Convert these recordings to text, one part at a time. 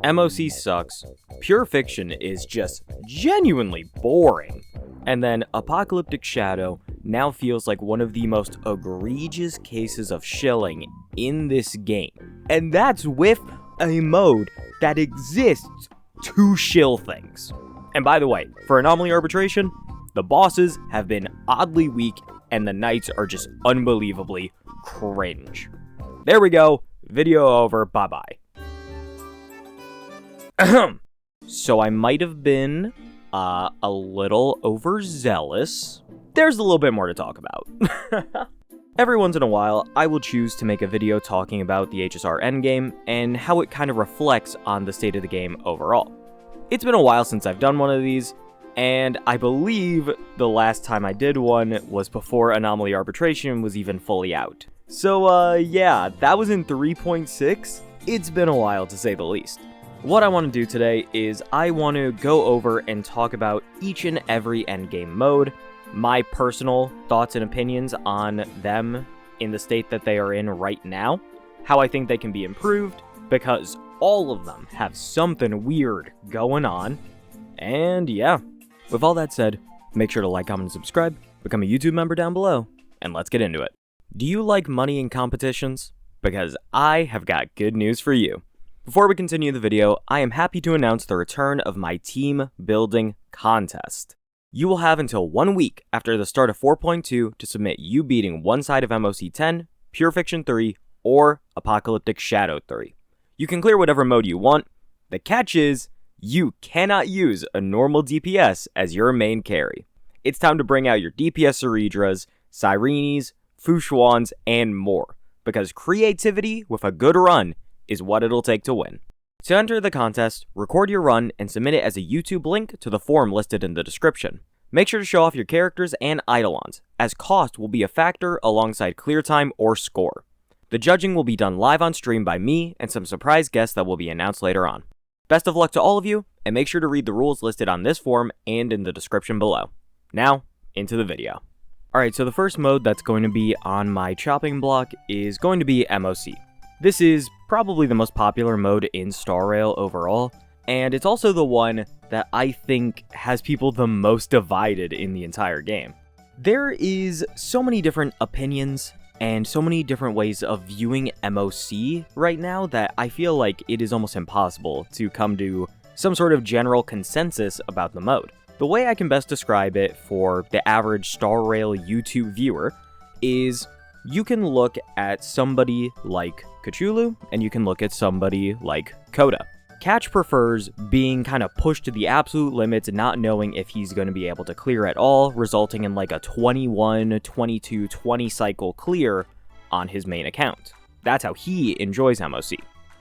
MOC sucks, Pure Fiction is just genuinely boring, and then Apocalyptic Shadow now feels like one of the most egregious cases of shilling in this game. And that's with a mode that exists to shill things. And by the way, for Anomaly Arbitration, the bosses have been oddly weak and the knights are just unbelievably cringe. There we go, video over, bye-bye. So I might have been a little overzealous. There's a little bit more to talk about. Every once in a while, I will choose to make a video talking about the HSR Endgame and how it kind of reflects on the state of the game overall. It's been a while since I've done one of these, and I believe the last time I did one was before Anomaly Arbitration was even fully out. So yeah, that was in 3.6. It's been a while to say the least. What I want to do today is I want to go over and talk about each and every endgame mode, my personal thoughts and opinions on them in the state that they are in right now, how I think they can be improved, because all of them have something weird going on, and yeah. With all that said, make sure to like, comment, and subscribe, become a YouTube member down below, and let's get into it. Do you like money in competitions? Because I have got good news for you. Before we continue the video, I am happy to announce the return of my team building contest. You will have until 1 week after the start of 4.2 to submit you beating one side of MOC 10, Pure Fiction 3, or Apocalyptic Shadow 3. You can clear whatever mode you want. The catch is, you cannot use a normal DPS as your main carry. It's time to bring out your DPS Ceridras, Sirenes, Fushuans, and more, because creativity with a good run is what it'll take to win. To enter the contest, record your run and submit it as a YouTube link to the form listed in the description. Make sure to show off your characters and eidolons, as cost will be a factor alongside clear time or score. The judging will be done live on stream by me and some surprise guests that will be announced later on. Best of luck to all of you, and make sure to read the rules listed on this form and in the description below. Now, into the video. Alright, so the first mode that's going to be on my chopping block is going to be MOC. This is probably the most popular mode in Star Rail overall, and it's also the one that I think has people the most divided in the entire game. There is so many different opinions and so many different ways of viewing MOC right now that I feel like it is almost impossible to come to some sort of general consensus about the mode. The way I can best describe it for the average Star Rail YouTube viewer is you can look at somebody like Cthulhu, and you can look at somebody like Coda. Catch prefers being kind of pushed to the absolute limits and not knowing if he's going to be able to clear at all, resulting in like a 21, 22, 20 cycle clear on his main account. That's how he enjoys MOC.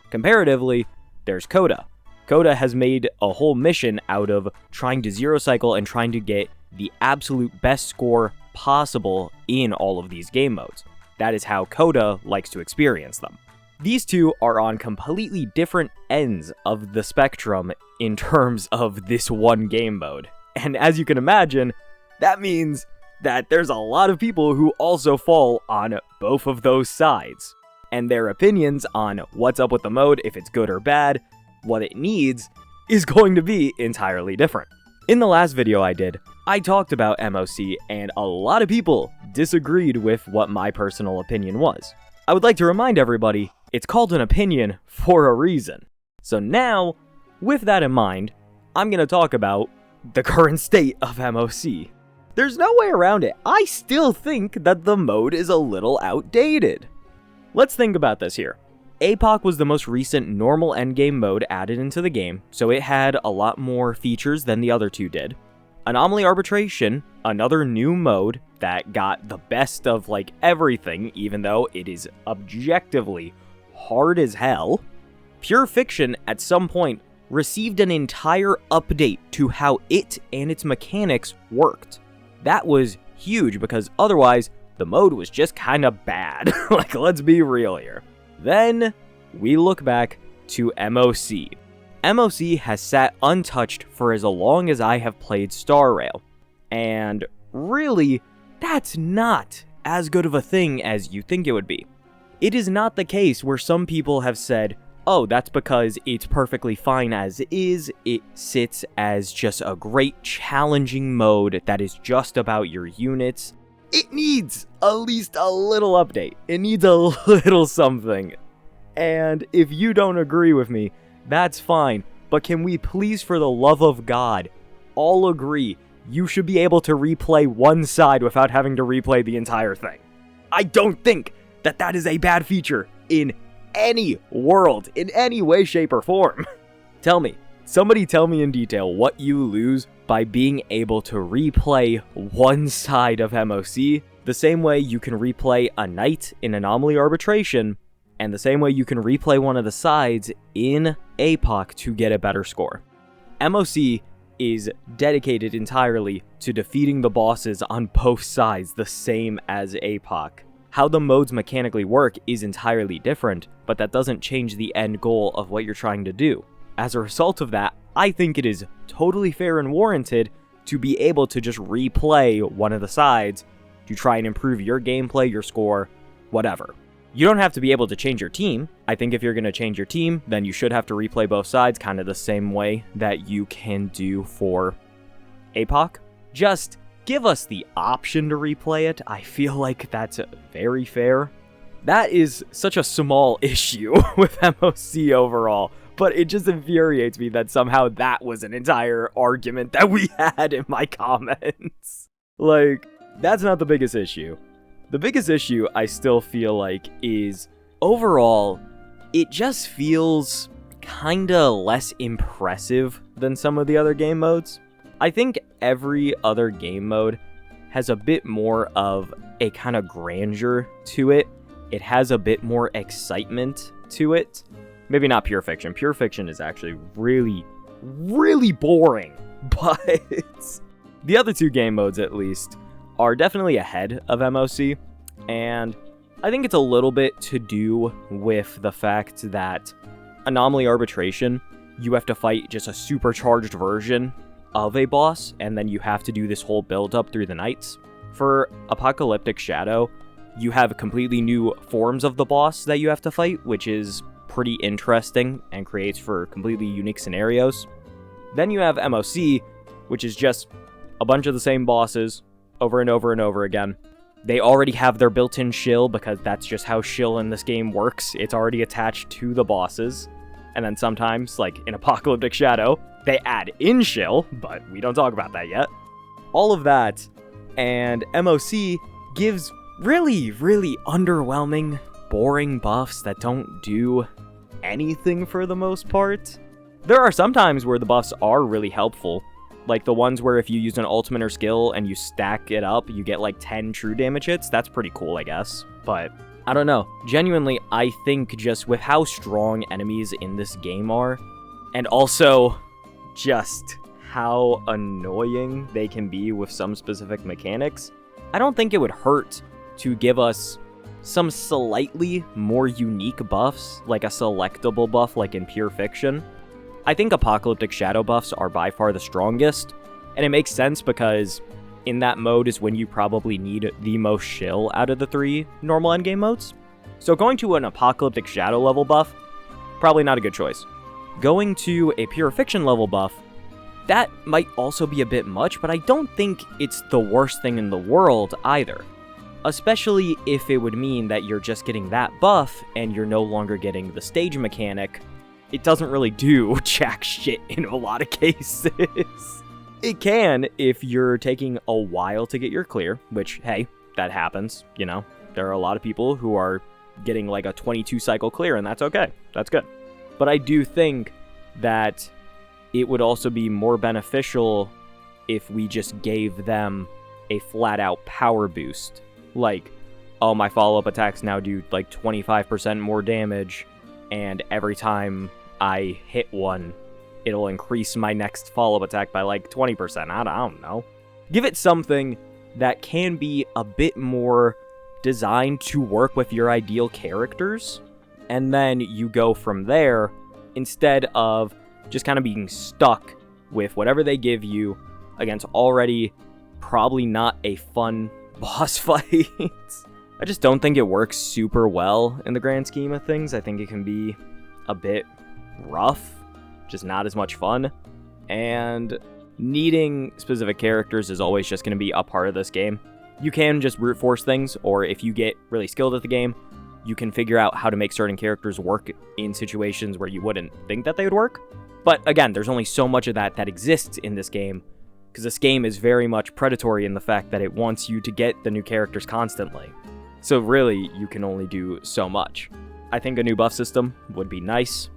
Comparatively, there's Coda. Coda has made a whole mission out of trying to zero cycle and trying to get the absolute best score possible in all of these game modes. That is how Coda likes to experience them. These two are on completely different ends of the spectrum in terms of this one game mode. And as you can imagine, that means that there's a lot of people who also fall on both of those sides. And their opinions on what's up with the mode, if it's good or bad, what it needs, is going to be entirely different. In the last video I did, I talked about MOC, and a lot of people disagreed with what my personal opinion was. I would like to remind everybody, it's called an opinion for a reason. So now, with that in mind, I'm going to talk about the current state of MOC. There's no way around it. I still think that the mode is a little outdated. Let's think about this here. APOC was the most recent normal endgame mode added into the game, so it had a lot more features than the other two did. Anomaly Arbitration, another new mode that got the best of like everything, even though it is objectively hard as hell. Pure Fiction at some point received an entire update to how it and its mechanics worked. That was huge because otherwise the mode was just kind of bad. Like, let's be real here. Then we look back to MOC. MOC has sat untouched for as long as I have played Star Rail, and really, that's not as good of a thing as you think it would be. It is not the case where some people have said oh, that's because it's perfectly fine as is. It sits as just a great challenging mode that is just about your units. It needs at least a little update. It needs a little something. And if you don't agree with me, that's fine. But can we please, for the love of God, all agree you should be able to replay one side without having to replay the entire thing? I don't think that that is a bad feature in any world, in any way, shape, or form. Somebody tell me in detail what you lose by being able to replay one side of MOC, the same way you can replay a knight in Anomaly Arbitration, and the same way you can replay one of the sides in APOC to get a better score. MOC is dedicated entirely to defeating the bosses on both sides the same as APOC. How the modes mechanically work is entirely different, but that doesn't change the end goal of what you're trying to do. As a result of that, I think it is totally fair and warranted to be able to just replay one of the sides to try and improve your gameplay, your score, whatever. You don't have to be able to change your team. I think if you're going to change your team, then you should have to replay both sides kind of the same way that you can do for APOC. Just give us the option to replay it. I feel like that's very fair. That is such a small issue with MOC overall, but it just infuriates me that somehow that was an entire argument that we had in my comments. Like, that's not the biggest issue. The biggest issue I still feel like is, overall, it just feels kinda less impressive than some of the other game modes. I think every other game mode has a bit more of a kind of grandeur to it. It has a bit more excitement to it. Maybe not Pure Fiction. Pure Fiction is actually really, really boring. But the other two game modes, at least, are definitely ahead of MOC. And I think it's a little bit to do with the fact that Anomaly Arbitration, you have to fight just a supercharged version of a boss, and then you have to do this whole build-up through the nights. For Apocalyptic Shadow, you have completely new forms of the boss that you have to fight, which is pretty interesting and creates for completely unique scenarios. Then you have MOC, which is just a bunch of the same bosses over and over and over again. They already have their built-in shill because that's just how shill in this game works. It's already attached to the bosses. And then sometimes, like in Apocalyptic Shadow, they add in shill, but we don't talk about that yet. All of that, and MOC gives really, really underwhelming, boring buffs that don't do anything for the most part. There are some times where the buffs are really helpful, like the ones where if you use an ultimate or skill and you stack it up, you get like 10 true damage hits. That's pretty cool, I guess. But I don't know. Genuinely, I think just with how strong enemies in this game are, and also just how annoying they can be with some specific mechanics, I don't think it would hurt to give us some slightly more unique buffs, like a selectable buff like in Pure Fiction. I think Apocalyptic Shadow buffs are by far the strongest, and it makes sense because in that mode is when you probably need the most shill out of the three normal endgame modes. So going to an Apocalyptic Shadow level buff, probably not a good choice. Going to a Pure Fiction level buff, that might also be a bit much, but I don't think it's the worst thing in the world either. Especially if it would mean that you're just getting that buff and you're no longer getting the stage mechanic. It doesn't really do jack shit in a lot of cases. It can if you're taking a while to get your clear, which, hey, that happens, you know. There are a lot of people who are getting like a 22 cycle clear, and that's okay. That's good. But I do think that it would also be more beneficial if we just gave them a flat-out power boost. Like, oh, my follow-up attacks now do like 25% more damage, and every time I hit one, it'll increase my next follow-up attack by like 20%. I don't know. Give it something that can be a bit more designed to work with your ideal characters, and then you go from there instead of just kind of being stuck with whatever they give you against already probably not a fun boss fight. I just don't think it works super well in the grand scheme of things. I think it can be a bit rough, just not as much fun, and needing specific characters is always just going to be a part of this game. You can just brute force things, or if you get really skilled at the game, you can figure out how to make certain characters work in situations where you wouldn't think that they would work. But again, there's only so much of that exists in this game, because this game is very much predatory in the fact that it wants you to get the new characters constantly. So really, you can only do so much. I think a new buff system would be nice.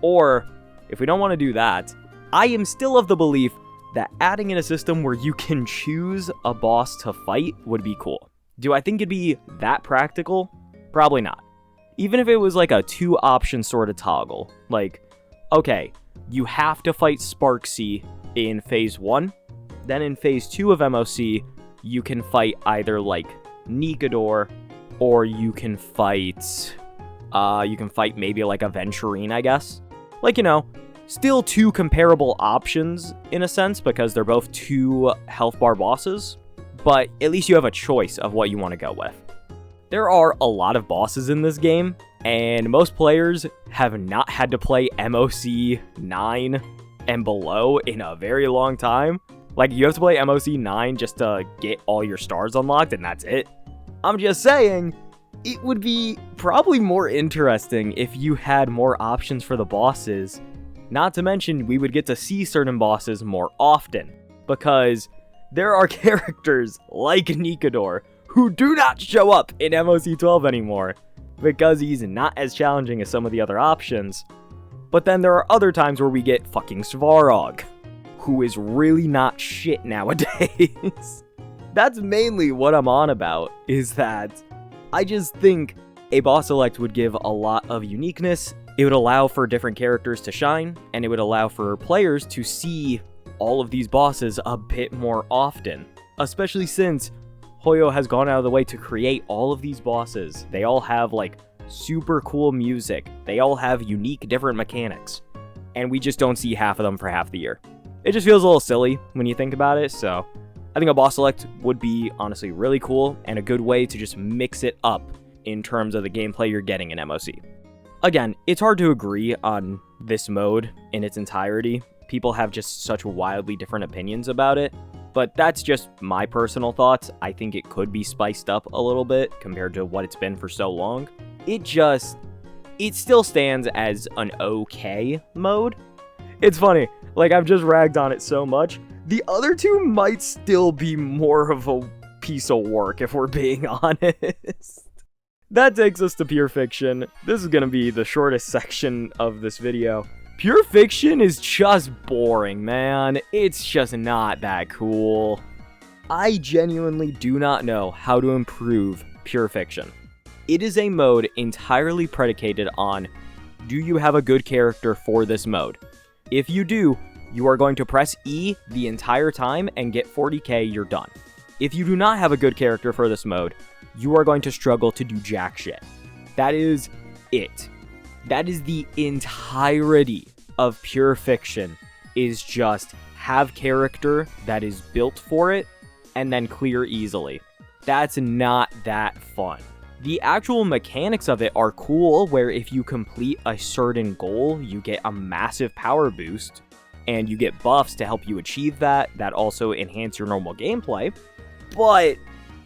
Or, if we don't want to do that, I am still of the belief that adding in a system where you can choose a boss to fight would be cool. Do I think it'd be that practical? Probably not. Even if it was like a 2-option sort of toggle. Like, okay, you have to fight Sparksy in Phase 1. Then in Phase 2 of MOC, you can fight either like Nikador, or you can fight maybe like a Venturine, I guess. Like, you know, still 2 comparable options in a sense, because they're both 2 health bar bosses, but at least you have a choice of what you want to go with. There are a lot of bosses in this game, and most players have not had to play MOC 9 and below in a very long time. Like, you have to play MOC 9 just to get all your stars unlocked, and that's it. I'm just saying, it would be probably more interesting if you had more options for the bosses. Not to mention, we would get to see certain bosses more often, because there are characters like Nikador who do not show up in MOC 12 anymore, because he's not as challenging as some of the other options. But then there are other times where we get fucking Svarog, who is really not shit nowadays. That's mainly what I'm on about, is that I just think a boss select would give a lot of uniqueness. It would allow for different characters to shine, and it would allow for players to see all of these bosses a bit more often. Especially since Hoyo has gone out of the way to create all of these bosses. They all have like super cool music. They all have unique different mechanics. And we just don't see half of them for half the year. It just feels a little silly when you think about it, so I think a boss select would be honestly really cool and a good way to just mix it up in terms of the gameplay you're getting in MOC. Again, it's hard to agree on this mode in its entirety. People have just such wildly different opinions about it, but that's just my personal thoughts. I think it could be spiced up a little bit compared to what it's been for so long. It still stands as an okay mode. It's funny, like, I've just ragged on it so much. The other 2 might still be more of a piece of work, if we're being honest. That takes us to Pure Fiction. This is going to be the shortest section of this video. Pure Fiction is just boring, man. It's just not that cool. I genuinely do not know how to improve Pure Fiction. It is a mode entirely predicated on, do you have a good character for this mode? If you do, you are going to press E the entire time and get 40k, you're done. If you do not have a good character for this mode, you are going to struggle to do jack shit. That is it. That is the entirety of Pure Fiction, is just have character that is built for it and then clear easily. That's not that fun. The actual mechanics of it are cool, where if you complete a certain goal, you get a massive power boost, and you get buffs to help you achieve that also enhance your normal gameplay, but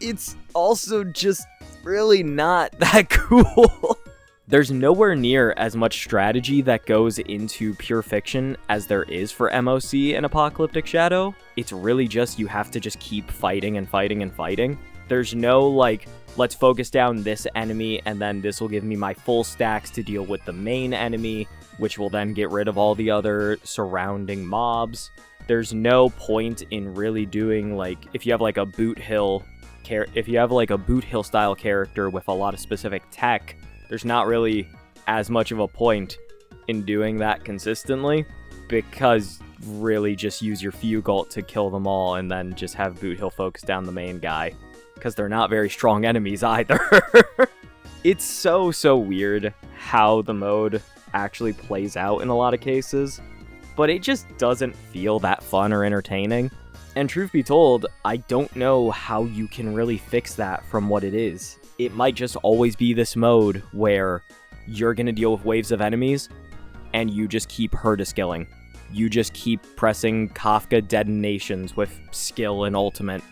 it's also just really not that cool. There's nowhere near as much strategy that goes into Pure Fiction as there is for MOC and Apocalyptic Shadow. It's really just, you have to just keep fighting and fighting and fighting. There's no, like, let's focus down this enemy, and then this will give me my full stacks to deal with the main enemy, which will then get rid of all the other surrounding mobs. There's no point in really doing, like, if you have like a boot hill style character with a lot of specific tech, there's not really as much of a point in doing that consistently, because really just use your Fugalt to kill them all and then just have boot hill focus down the main guy, because they're not very strong enemies either. It's so weird how the mode actually plays out in a lot of cases, but it just doesn't feel that fun or entertaining. And truth be told, I don't know how you can really fix that from what it is. It might just always be this mode where you're going to deal with waves of enemies, and you just keep herda-skilling. You just keep pressing Kafka detonations with skill and ultimate.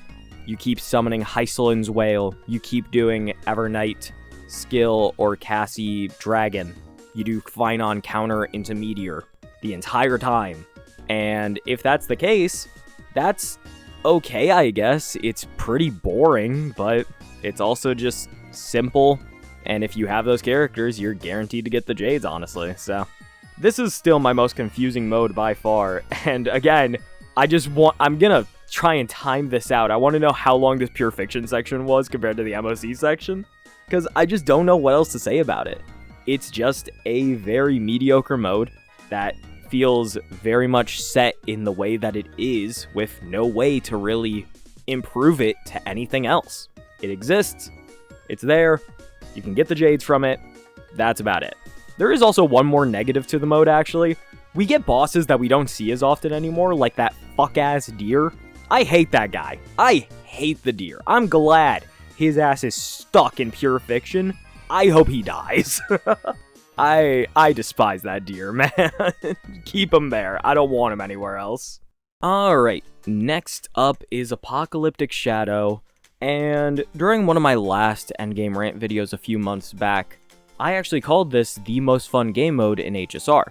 You keep summoning Hysilen's Whale. You keep doing Evernight skill or Cassie Dragon. You do Finon counter into Meteor the entire time. And if that's the case, that's okay, I guess. It's pretty boring, but it's also just simple. And if you have those characters, you're guaranteed to get the Jades, honestly. So this is still my most confusing mode by far. And again, I'm gonna try and time this out. I want to know how long this Pure Fiction section was compared to the MOC section, because I just don't know what else to say about it. It's just a very mediocre mode that feels very much set in the way that it is, with no way to really improve it to anything else. It exists, it's there, you can get the Jades from it, that's about it. There is also one more negative to the mode, actually. We get bosses that we don't see as often anymore, like that fuck-ass deer. I hate that guy. I hate the deer. I'm glad his ass is stuck in Pure Fiction. I hope he dies. I despise that deer, man. Keep him there. I don't want him anywhere else. Alright, next up is Apocalyptic Shadow. And during one of my last endgame rant videos a few months back, I actually called this the most fun game mode in HSR.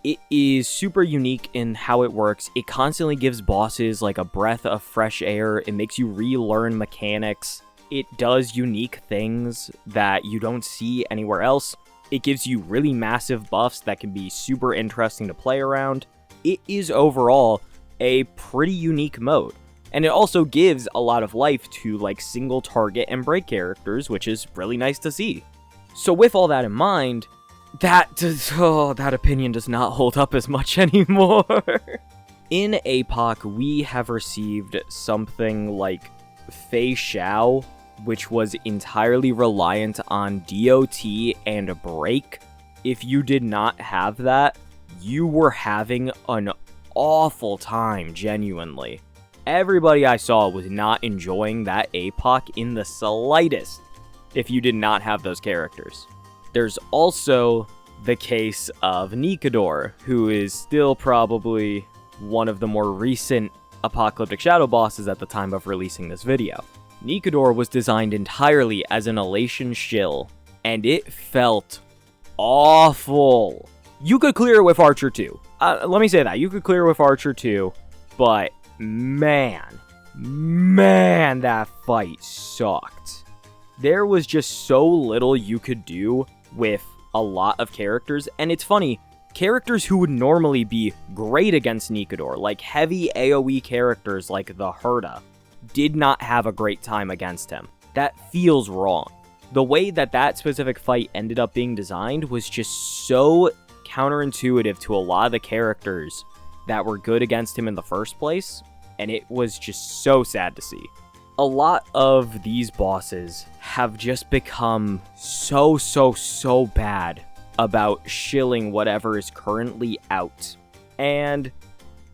It is super unique in how it works. It constantly gives bosses like a breath of fresh air. It makes you relearn mechanics. It does unique things that you don't see anywhere else. It gives you really massive buffs that can be super interesting to play around. It is overall a pretty unique mode. And it also gives a lot of life to like single target and break characters, which is really nice to see. So with all that in mind, that opinion does not hold up as much anymore. In APOC, we have received something like Fei Xiao, which was entirely reliant on DOT and break. If you did not have that, you were having an awful time, genuinely. Everybody I saw was not enjoying that APOC in the slightest if you did not have those characters. There's also the case of Nikador, who is still probably one of the more recent Apocalyptic Shadow bosses at the time of releasing this video. Nikador was designed entirely as an elation shill, and it felt awful. You could clear it with Archer 2. Let me say that. You could clear it with Archer 2, but man, that fight sucked. There was just so little you could do with a lot of characters, and it's funny, characters who would normally be great against Nikador, like heavy AoE characters like the Herda, did not have a great time against him. That feels wrong. The way that specific fight ended up being designed was just so counterintuitive to a lot of the characters that were good against him in the first place, and it was just so sad to see. A lot of these bosses have just become so bad about shilling whatever is currently out. And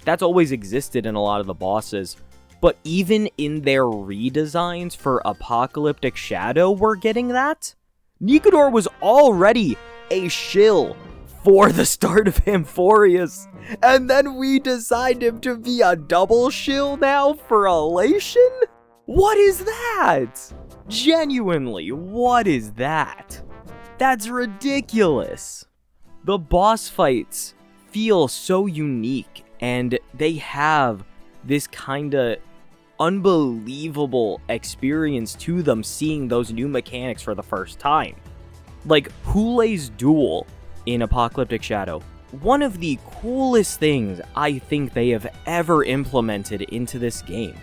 that's always existed in a lot of the bosses. But even in their redesigns for Apocalyptic Shadow, we're getting that. Nikador was already a shill for the start of Amphorius, and then we designed him to be a double shill now for Elation? What is that? Genuinely, what is that? That's ridiculous. The boss fights feel so unique, and they have this kinda unbelievable experience to them seeing those new mechanics for the first time. Like Hule's Duel in Apocalyptic Shadow. One of the coolest things I think they have ever implemented into this game.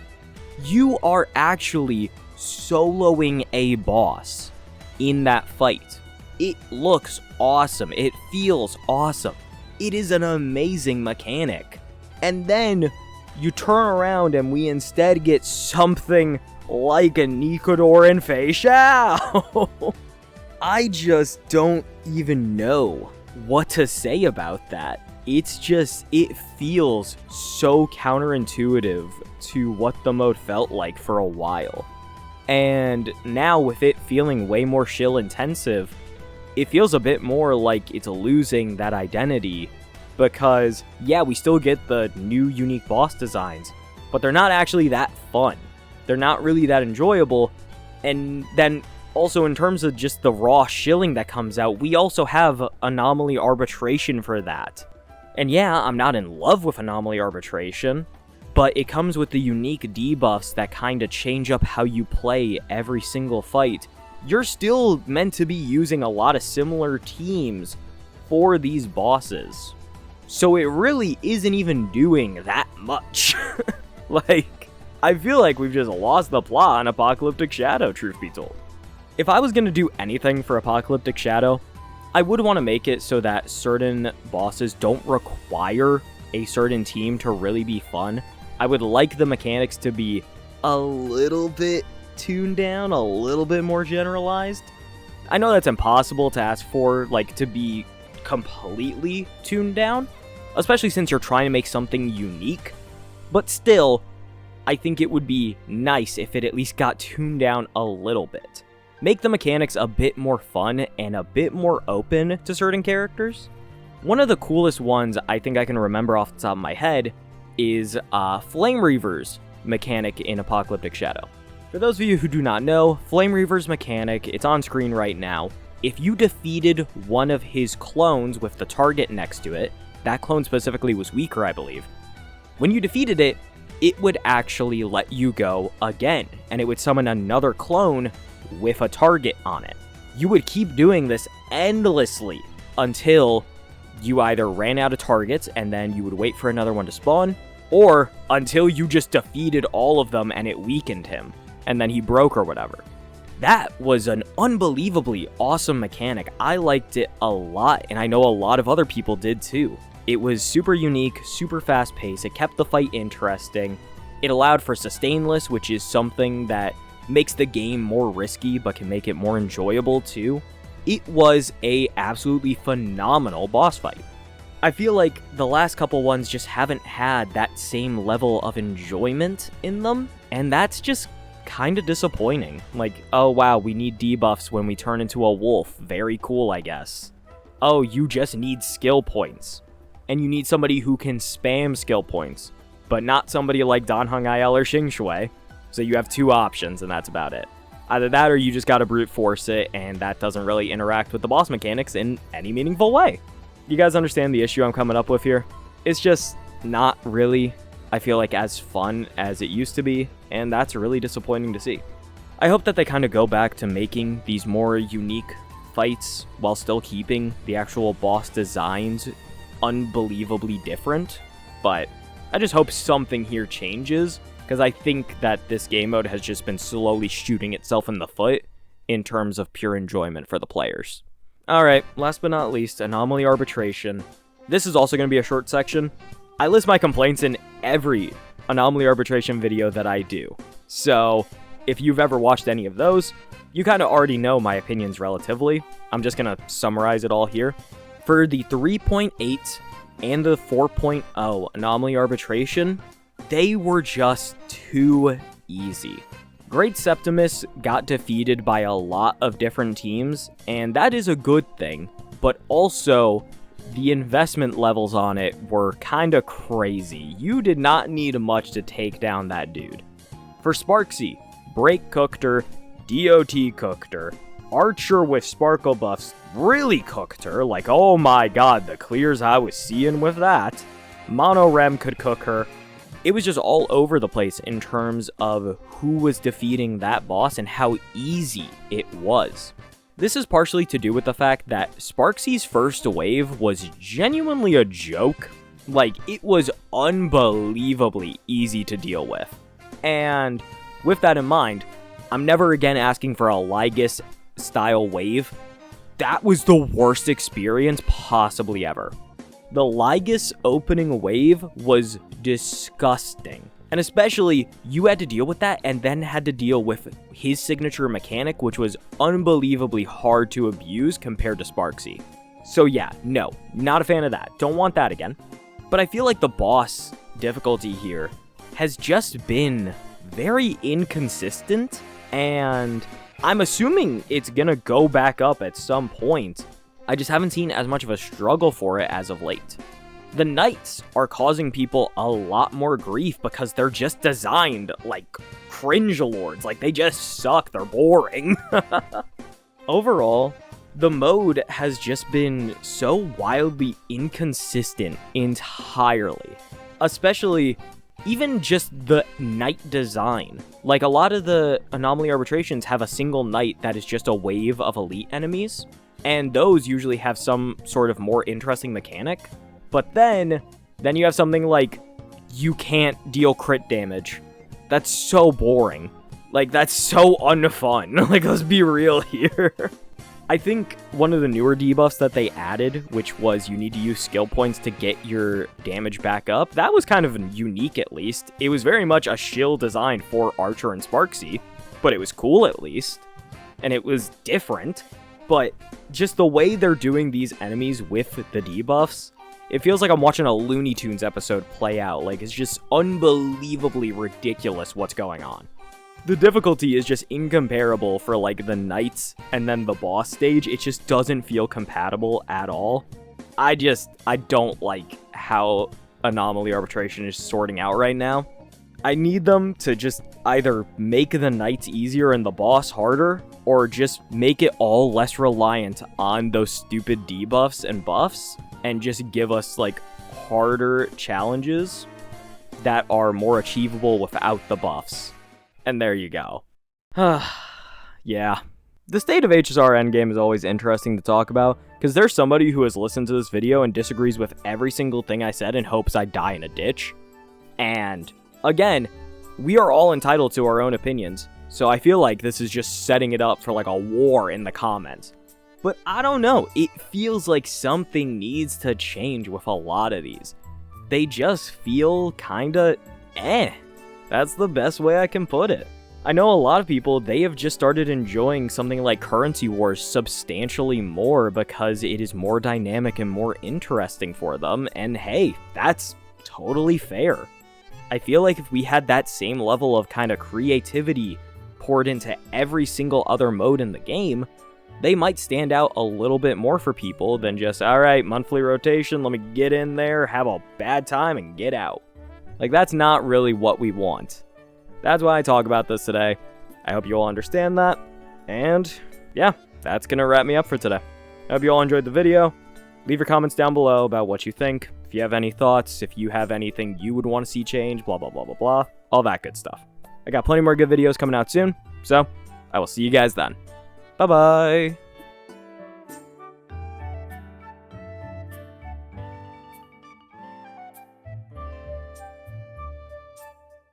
You are actually soloing a boss in that fight. It looks awesome. It feels awesome. It is an amazing mechanic. And then you turn around and we instead get something like a Nikador and Fei Xiao. I just don't even know what to say about that. It's just, it feels so counterintuitive to what the mode felt like for a while. And now with it feeling way more shill intensive, it feels a bit more like it's losing that identity because, yeah, we still get the new unique boss designs, but they're not actually that fun. They're not really that enjoyable, and then also in terms of just the raw shilling that comes out, we also have Anomaly Arbitration for that. And yeah, I'm not in love with Anomaly Arbitration, but it comes with the unique debuffs that kind of change up how you play every single fight. You're still meant to be using a lot of similar teams for these bosses. So it really isn't even doing that much. Like, I feel like we've just lost the plot on Apocalyptic Shadow, truth be told. If I was going to do anything for Apocalyptic Shadow, I would want to make it so that certain bosses don't require a certain team to really be fun. I would like the mechanics to be a little bit tuned down, a little bit more generalized. I know that's impossible to ask for, like, to be completely tuned down, especially since you're trying to make something unique, but still, I think it would be nice if it at least got tuned down a little bit. Make the mechanics a bit more fun and a bit more open to certain characters. One of the coolest ones I think I can remember off the top of my head is Flame Reaver's mechanic in Apocalyptic Shadow. For those of you who do not know, Flame Reaver's mechanic, it's on screen right now. If you defeated one of his clones with the target next to it, that clone specifically was weaker, I believe. When you defeated it, it would actually let you go again, and it would summon another clone with a target on it. You would keep doing this endlessly until you either ran out of targets and then you would wait for another one to spawn, or until you just defeated all of them and it weakened him, and then he broke or whatever. That was an unbelievably awesome mechanic. I liked it a lot, and I know a lot of other people did too. It was super unique, super fast paced, it kept the fight interesting, it allowed for sustainless, which is something that makes the game more risky but can make it more enjoyable too. It was a absolutely phenomenal boss fight. I feel like the last couple ones just haven't had that same level of enjoyment in them, and that's just kind of disappointing. Like, oh wow, we need debuffs when we turn into a wolf. Very cool, I guess. Oh, you just need skill points. And you need somebody who can spam skill points, but not somebody like Danheng IL or Xing Shui. So you have two options, and that's about it. Either that, or you just gotta brute force it, and that doesn't really interact with the boss mechanics in any meaningful way. You guys understand the issue I'm coming up with here? It's just not really, I feel like, as fun as it used to be, and that's really disappointing to see. I hope that they kind of go back to making these more unique fights while still keeping the actual boss designs unbelievably different, but I just hope something here changes, because I think that this game mode has just been slowly shooting itself in the foot in terms of pure enjoyment for the players. Alright, last but not least, Anomaly Arbitration. This is also going to be a short section. I list my complaints in every Anomaly Arbitration video that I do, so if you've ever watched any of those, you kind of already know my opinions relatively. I'm just going to summarize it all here. For the 3.8 and the 4.0 Anomaly Arbitration, they were just too easy. Great Septimus got defeated by a lot of different teams, and that is a good thing, but also the investment levels on it were kinda crazy. You did not need much to take down that dude. For Sparksy, Break cooked her, DOT cooked her, Archer with sparkle buffs really cooked her, like oh my god, the clears I was seeing with that. Mono Rem could cook her. It was just all over the place in terms of who was defeating that boss and how easy it was. This is partially to do with the fact that Sparksy's first wave was genuinely a joke. Like, it was unbelievably easy to deal with. And with that in mind, I'm never again asking for a lychDRMZ style wave. That was the worst experience possibly ever. The lychDRMZ opening wave was disgusting. And especially, you had to deal with that and then had to deal with his signature mechanic, which was unbelievably hard to abuse compared to Sparksy. So yeah, no, not a fan of that. Don't want that again. But I feel like the boss difficulty here has just been very inconsistent, and I'm assuming it's gonna go back up at some point. I just haven't seen as much of a struggle for it as of late. The knights are causing people a lot more grief because they're just designed like cringe lords. Like, they just suck. They're boring. Overall, the mode has just been so wildly inconsistent entirely. Especially even just the knight design. Like, a lot of the Anomaly Arbitrations have a single knight that is just a wave of elite enemies, and those usually have some sort of more interesting mechanic. But then you have something like, you can't deal crit damage. That's so boring. Like, that's so unfun. Like, let's be real here. I think one of the newer debuffs that they added, which was you need to use skill points to get your damage back up, that was kind of unique at least. It was very much a shield designed for Archer and Sparksy, but it was cool at least, and it was different. But just the way they're doing these enemies with the debuffs, it feels like I'm watching a Looney Tunes episode play out. Like, it's just unbelievably ridiculous what's going on. The difficulty is just incomparable for, like, the knights and then the boss stage. It just doesn't feel compatible at all. I don't like how Anomaly Arbitration is sorting out right now. I need them to just either make the knights easier and the boss harder, or just make it all less reliant on those stupid debuffs and buffs, and just give us, like, harder challenges that are more achievable without the buffs. And there you go. Yeah. The state of HSR Endgame is always interesting to talk about, because there's somebody who has listened to this video and disagrees with every single thing I said and hopes I die in a ditch. And, again, we are all entitled to our own opinions, so I feel like this is just setting it up for, like, a war in the comments. But I don't know, it feels like something needs to change with a lot of these. They just feel kinda eh. That's the best way I can put it. I know a lot of people, they have just started enjoying something like Currency Wars substantially more because it is more dynamic and more interesting for them, and hey, that's totally fair. I feel like if we had that same level of kind of creativity poured into every single other mode in the game, they might stand out a little bit more for people than just, alright, monthly rotation, let me get in there, have a bad time, and get out. Like, that's not really what we want. That's why I talk about this today. I hope you all understand that. And, yeah, that's gonna wrap me up for today. I hope you all enjoyed the video. Leave your comments down below about what you think. If you have any thoughts, if you have anything you would want to see change, blah, blah, blah, blah, blah. All that good stuff. I got plenty more good videos coming out soon, so I will see you guys then. Bye-bye!